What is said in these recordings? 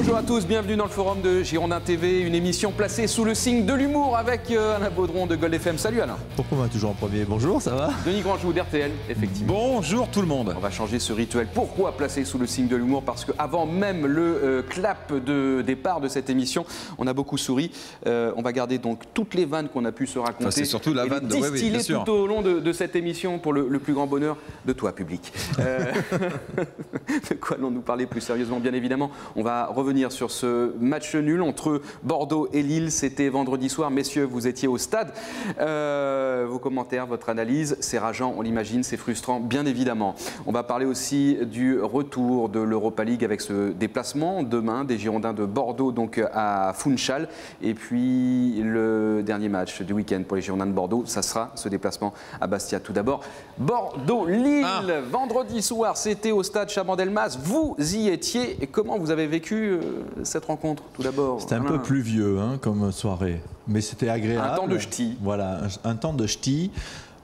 Bonjour à tous, bienvenue dans le forum de Girondin TV, une émission placée sous le signe de l'humour avec Alain Baudron de Gold FM. Salut Alain. Pourquoi on va toujours en premier? Bonjour, ça va? Denis Grandjou d'RTL, effectivement. Bonjour tout le monde. On va changer ce rituel. Pourquoi placé sous le signe de l'humour? Parce qu'avant même le clap de départ de cette émission, on a beaucoup souri. On va garder donc toutes les vannes qu'on a pu se raconter. Enfin, c'est surtout la vanne de distiller tout au long de cette émission pour le plus grand bonheur de toi, public. De quoi allons-nous parler plus sérieusement? Bien évidemment, on va revenir sur ce match nul entre Bordeaux et Lille. C'était vendredi soir. Messieurs, vous étiez au stade. Vos commentaires, votre analyse, c'est rageant, on l'imagine, c'est frustrant, bien évidemment. On va parler aussi du retour de l'Europa League avec ce déplacement demain des Girondins de Bordeaux donc à Funchal. Et puis le dernier match du week-end pour les Girondins de Bordeaux, ça sera ce déplacement à Bastia. Tout d'abord, Bordeaux-Lille. Vendredi soir, c'était au stade Chabandelmas. Vous y étiez. Et comment vous avez vécu cette rencontre, tout d'abord? C'était un peu pluvieux comme soirée, mais c'était agréable. Un temps de ch'ti. Voilà, un temps de ch'ti.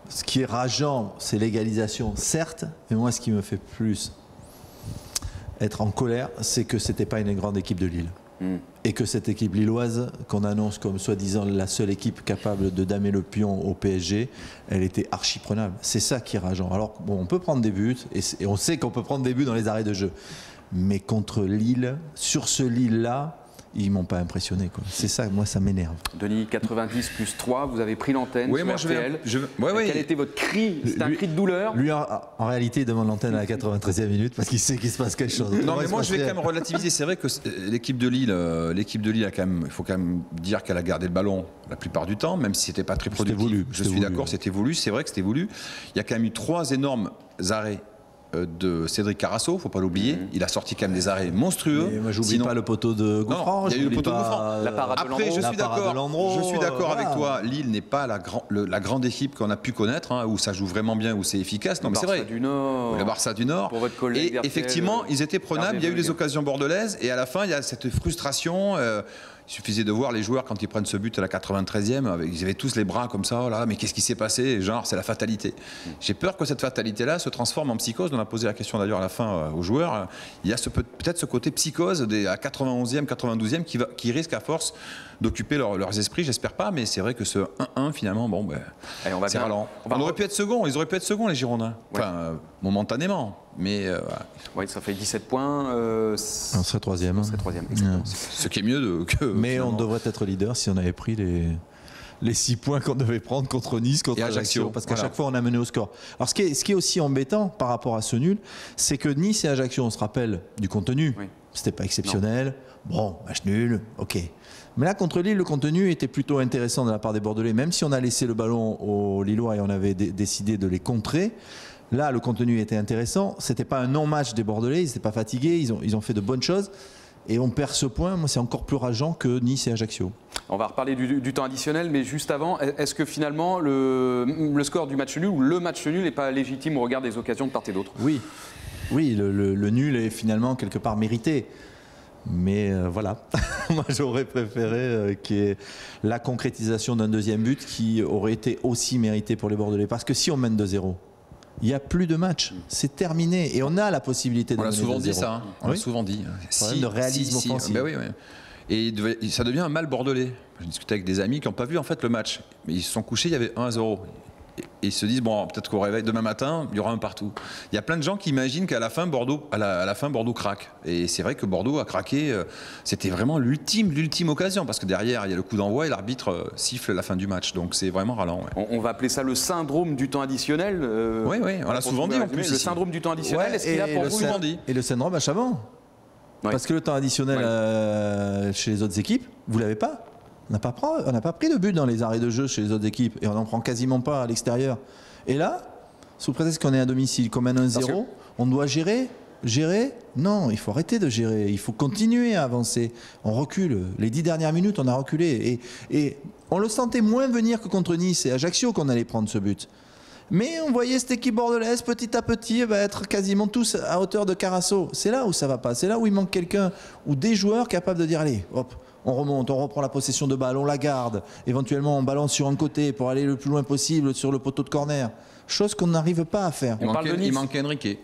Ce qui est rageant, c'est l'égalisation, certes, mais moi, ce qui me fait plus être en colère, c'est que c'était pas une grande équipe de Lille. Et que cette équipe lilloise, qu'on annonce comme soi-disant la seule équipe capable de damer le pion au PSG, elle était archi prenable. C'est ça qui est rageant. Alors, bon, on peut prendre des buts, et on sait qu'on peut prendre des buts dans les arrêts de jeu. Mais contre Lille, sur ce Lille-là, ils m'ont pas impressionné. C'est ça, moi, ça m'énerve. Denis, 90 plus 3, vous avez pris l'antenne sur RTL. Oui. Quel était votre cri? C'était un cri de douleur? Lui, en réalité, il demande l'antenne à la 93e minute parce qu'il sait qu'il se passe quelque chose. Non, mais moi, je vais quand même relativiser. C'est vrai que l'équipe de Lille, a quand même, il faut quand même dire qu'elle a gardé le ballon la plupart du temps, même si c'était pas très productif. Voulu, je suis d'accord, c'était voulu. C'est vrai que c'était voulu. Il y a quand même eu 3 énormes arrêts de Cédric Carasso, il ne faut pas l'oublier. Il a sorti quand même des arrets monstrueux. Mais moi, j'oublie pas le poteau de Gouffran. Il y a eu le poteau de Gouffran. La parade de Après, je suis d'accord avec toi. Lille n'est pas la grande équipe qu'on a pu connaître, où ça joue vraiment bien, où c'est efficace. Non, mais c'est vrai. Le Barça du Nord. Pour votre collègue. Et effectivement, ils étaient prenables. Il y a eu des occasions bordelaises. Et à la fin, il y a cette frustration. Il suffisait de voir les joueurs quand ils prennent ce but à la 93e, ils avaient tous les bras comme ça, oh là, mais qu'est-ce qui s'est passé? Genre, c'est la fatalité. J'ai peur que cette fatalité-là se transforme en psychose. On a posé la question d'ailleurs à la fin aux joueurs. Il y a peut-être ce côté psychose à 91e, 92e qui risque à force d'occuper leurs esprits. J'espère pas, mais c'est vrai que ce 1-1 finalement, c'est ralent. Ils auraient pu être seconds, les Girondins. Enfin, momentanément. Mais oui, ça fait 17 points. On serait troisième. Ce qui est mieux que. Mais on devrait être leader si on avait pris les 6 points qu'on devait prendre contre Nice, contre Ajaccio. Parce qu'à chaque fois, on a mené au score. Alors, ce qui est aussi embêtant par rapport à ce nul, c'est que Nice et Ajaccio, on se rappelle du contenu. Oui. C'était pas exceptionnel. Bon, match nul, ok. Mais là, contre Lille, le contenu était plutôt intéressant de la part des Bordelais. Même si on a laissé le ballon aux Lillois et on avait décidé de les contrer. Là, le contenu était intéressant. C'était pas un non-match des Bordelais. Ils n'étaient pas fatigués. Ils ont fait de bonnes choses. Et on perd ce point. Moi, c'est encore plus rageant que Nice et Ajaccio. On va reparler du temps additionnel. Mais juste avant, est-ce que finalement, le score du match nul ou le match nul n'est pas légitime au regard des occasions de part et d'autre? Oui. Le nul est finalement quelque part mérité. Mais voilà, moi j'aurais préféré qu'il y ait la concrétisation d'un deuxième but qui aurait été aussi mérité pour les Bordelais. Parce que si on mène 2-0, il n'y a plus de match, c'est terminé. Et on a la possibilité de mener 2-0. On l'a souvent dit ça, on l'a souvent dit. Problème de réalisme offensif. Oui. Et ça devient un mal bordelais. J'ai discuté avec des amis qui n'ont pas vu en fait le match. Mais ils se sont couchés, il y avait 1-0. Et ils se disent, bon, peut-être qu'au réveil, demain matin, il y aura un partout. Il y a plein de gens qui imaginent qu'à la fin, Bordeaux craque. Et c'est vrai que Bordeaux a craqué. C'était vraiment l'ultime occasion. Parce que derrière, il y a le coup d'envoi et l'arbitre siffle la fin du match. Donc c'est vraiment ralent. Ouais. On va appeler ça le syndrome du temps additionnel. Oui, on l'a souvent dit en plus. Le syndrome du temps additionnel, est-ce qu'il a pour vous souvent dit. Et le syndrome à Chaban. Parce que le temps additionnel chez les autres équipes, vous l'avez pas. On n'a pas pris de but dans les arrêts de jeu chez les autres équipes et on n'en prend quasiment pas à l'extérieur. Et là, sous prétexte qu'on est à domicile, qu'on mène 1-0, on doit gérer? Non, il faut arrêter de gérer. Il faut continuer à avancer. On recule. Les 10 dernières minutes, on a reculé. Et on le sentait moins venir que contre Nice et Ajaccio qu'on allait prendre ce but. Mais on voyait cette équipe bordelaise petit à petit être quasiment tous à hauteur de Carasso. C'est là où ça va pas. C'est là où il manque quelqu'un ou des joueurs capables de dire allez, hop, on remonte, on reprend la possession de balle, on la garde. Éventuellement, on balance sur un côté pour aller le plus loin possible sur le poteau de corner. Chose qu'on n'arrive pas à faire. Il manque Enrique.